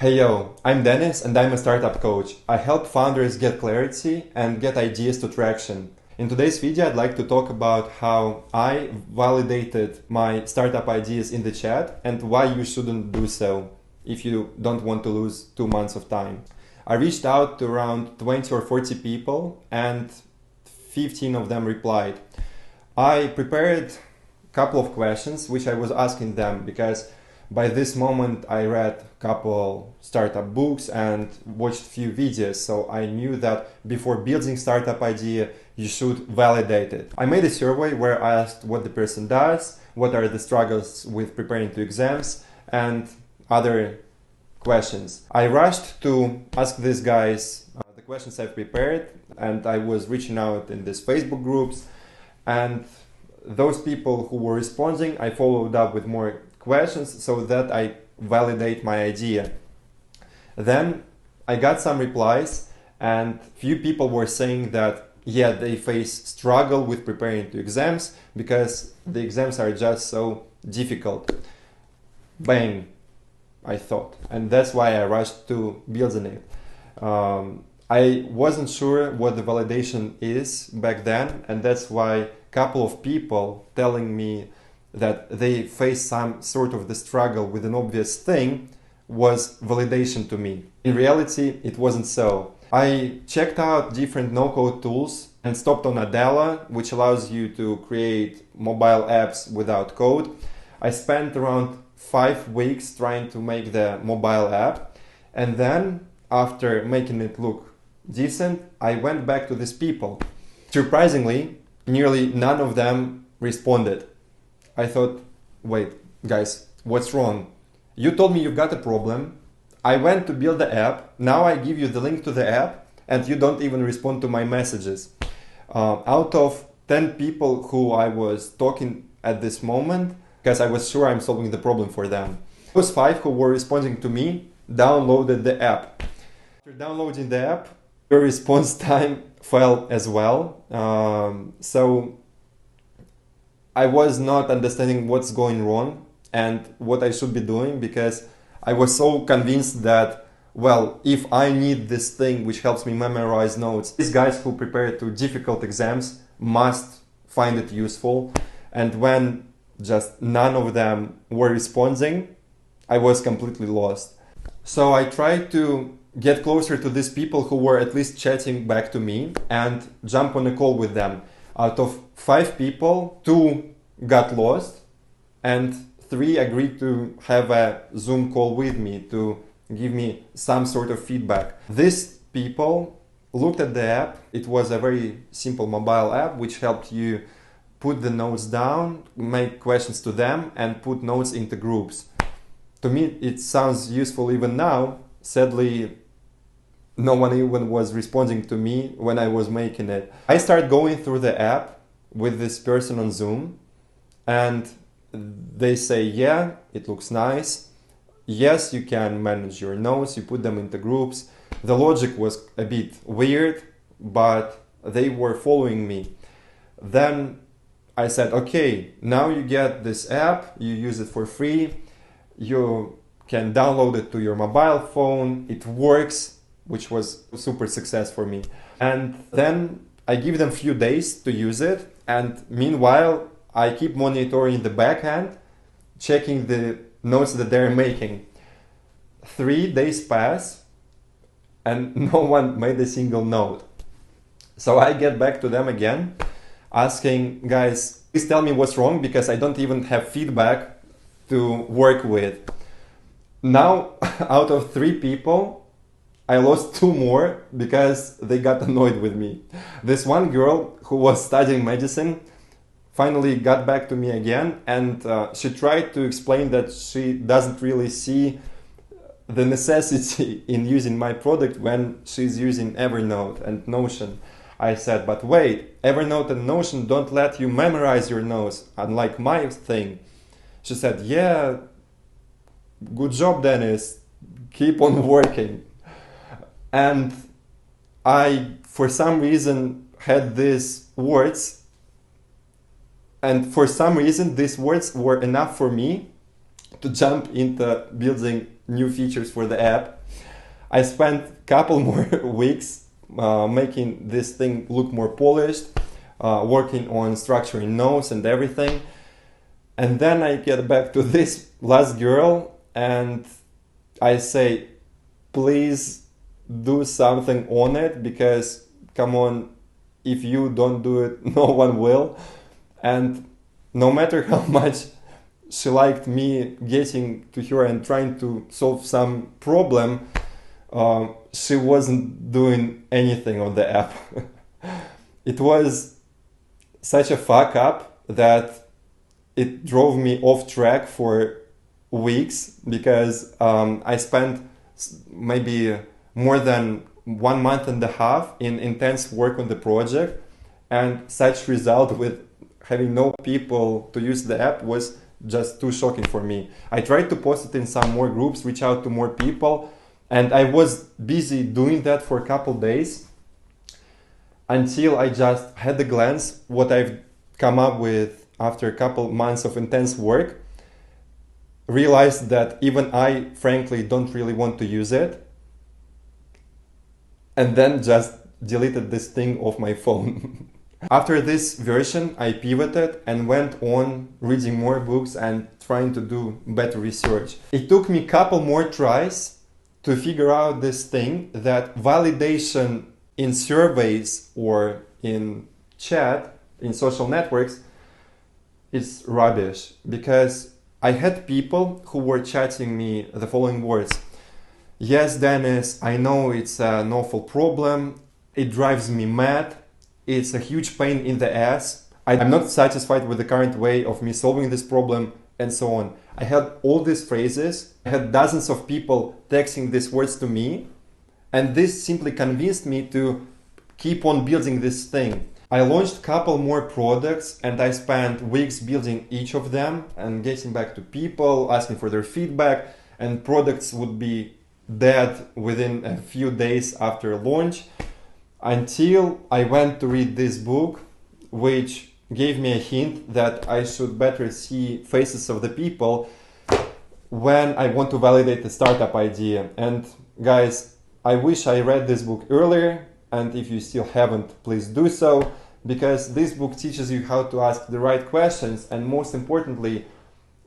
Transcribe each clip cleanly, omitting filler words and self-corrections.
Hey yo, I'm Dennis and I'm a startup coach. I help founders get clarity and get ideas to traction. In today's video, I'd like to talk about how I validated my startup ideas in the chat and why you shouldn't do so if you don't want to lose 2 months of time. I reached out to around 20 or 40 people and 15 of them replied. I prepared a couple of questions which I was asking them because by this moment I read a couple startup books and watched few videos, so I knew that before building startup idea you should validate it. I made a survey where I asked what the person does, what are the struggles with preparing to exams and other questions. I rushed to ask these guys the questions I've prepared, and I was reaching out in these Facebook groups, and those people who were responding I followed up with more questions so that I validate my idea. Then I got some replies and few people were saying that yeah, they face struggle with preparing to exams because the exams are just so difficult. Bang, I thought, and that's why I rushed to building it. I wasn't sure what the validation is back then, and that's why a couple of people telling me that they face some sort of the struggle with an obvious thing was validation to me. In reality, it wasn't so. I checked out different no-code tools and stopped on Adela, which allows you to create mobile apps without code. I spent around 5 weeks trying to make the mobile app, and then after making it look decent, I went back to these people. Surprisingly, nearly none of them responded. I thought, wait, guys, what's wrong? You told me you've got a problem. I went to build the app. Now I give you the link to the app and you don't even respond to my messages. Out of 10 people who I was talking at this moment, because I was sure I'm solving the problem for them, those 5 who were responding to me downloaded the app. After downloading the app, your response time fell as well. So I was not understanding what's going wrong and what I should be doing, because I was so convinced that, well, if I need this thing which helps me memorize notes, these guys who prepare to difficult exams must find it useful. And when just none of them were responding, I was completely lost. So I tried to get closer to these people who were at least chatting back to me and jump on a call with them. Out of 5 people, 2 got lost and 3 agreed to have a Zoom call with me to give me some sort of feedback. These people looked at the app. It was a very simple mobile app which helped you put the notes down, make questions to them and put notes into groups. To me it sounds useful even now. Sadly, no one even was responding to me when I was making it. I started going through the app with this person on Zoom and they say, yeah, it looks nice. Yes, you can manage your notes, you put them into groups. The logic was a bit weird, but they were following me. Then I said, okay, now you get this app, you use it for free, you can download it to your mobile phone, it works, which was a super success for me. And then I give them a few days to use it, and meanwhile I keep monitoring the backend, checking the notes that they're making. 3 days pass and no one made a single note. So I get back to them again, asking, guys, please tell me what's wrong, because I don't even have feedback to work with. Now, out of 3 people, I lost 2 more because they got annoyed with me. This one girl who was studying medicine finally got back to me again, and she tried to explain that she doesn't really see the necessity in using my product when she's using Evernote and Notion. I said, but wait, Evernote and Notion don't let you memorize your notes, unlike my thing. She said, yeah, good job, Dennis, keep on working. And I, for some reason, had these words, and for some reason these words were enough for me to jump into building new features for the app. I spent a couple more weeks making this thing look more polished, working on structuring notes and everything. And then I get back to this last girl and I say, please do something on it, because come on, if you don't do it, no one will. And no matter how much she liked me getting to her and trying to solve some problem, she wasn't doing anything on the app. It was such a fuck up that it drove me off track for weeks, because I spent maybe more than 1 month and a half in intense work on the project, and such result with having no people to use the app was just too shocking for me. I tried to post it in some more groups, reach out to more people, and I was busy doing that for a couple days until I just had a glance what I've come up with after a couple months of intense work, realized that even I frankly don't really want to use it, and then just deleted this thing off my phone. After this version, I pivoted and went on reading more books and trying to do better research. It took me a couple more tries to figure out this thing, that validation in surveys or in chat, in social networks, is rubbish. Because I had people who were chatting me the following words: yes, Dennis, I know it's an awful problem. It drives me mad. It's a huge pain in the ass. I'm not satisfied with the current way of me solving this problem, and so on. I had all these phrases. I had dozens of people texting these words to me, and this simply convinced me to keep on building this thing. I launched a couple more products, and I spent weeks building each of them and getting back to people, asking for their feedback, and products would be dead within a few days after launch, until I went to read this book, which gave me a hint that I should better see faces of the people when I want to validate the startup idea. And guys, I wish I read this book earlier, and if you still haven't, please do so, because this book teaches you how to ask the right questions, and most importantly,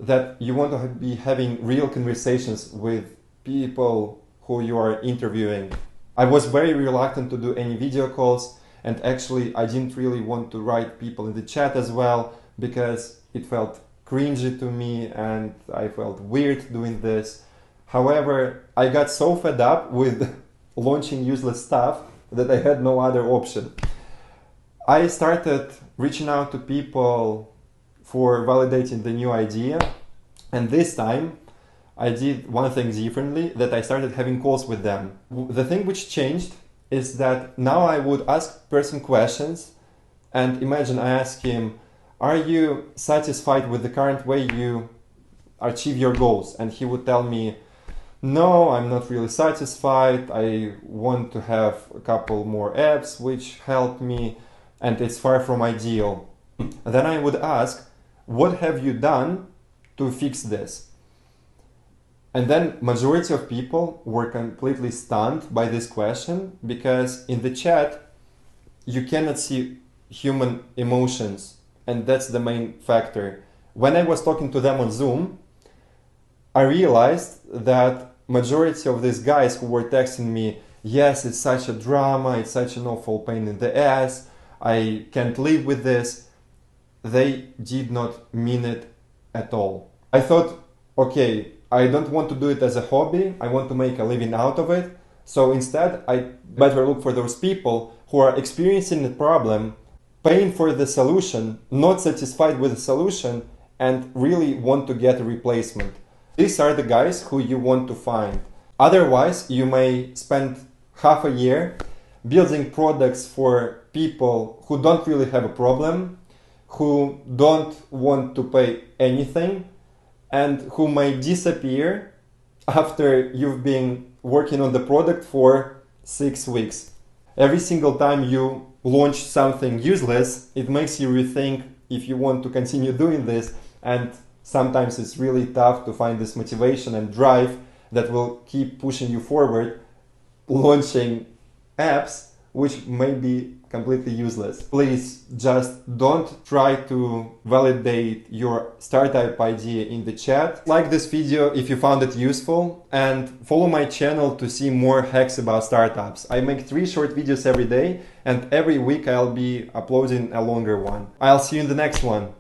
that you want to be having real conversations with people who you are interviewing. I was very reluctant to do any video calls, and actually I didn't really want to write people in the chat as well, because it felt cringy to me and I felt weird doing this. However, I got so fed up with launching useless stuff that I had no other option. I started reaching out to people for validating the new idea, and this time I did one thing differently, that I started having calls with them. The thing which changed is that now I would ask person questions, and imagine I ask him, are you satisfied with the current way you achieve your goals? And he would tell me, no, I'm not really satisfied. I want to have a couple more apps which help me, and it's far from ideal. Then I would ask, what have you done to fix this? And then majority of people were completely stunned by this question, because in the chat you cannot see human emotions, and that's the main factor. When I was talking to them on Zoom, I realized that majority of these guys who were texting me, yes, it's such a drama, it's such an awful pain in the ass, I can't live with this, they did not mean it at all. I thought, okay, I don't want to do it as a hobby, I want to make a living out of it. So instead, I better look for those people who are experiencing the problem, paying for the solution, not satisfied with the solution, and really want to get a replacement. These are the guys who you want to find. Otherwise, you may spend half a year building products for people who don't really have a problem, who don't want to pay anything, and who may disappear after you've been working on the product for 6 weeks. Every single time you launch something useless, it makes you rethink if you want to continue doing this, and sometimes it's really tough to find this motivation and drive that will keep pushing you forward, launching apps which may be completely useless. Please just don't try to validate your startup idea in the chat. Like this video if you found it useful, and follow my channel to see more hacks about startups. I make 3 short videos every day, and every week I'll be uploading a longer one. I'll see you in the next one.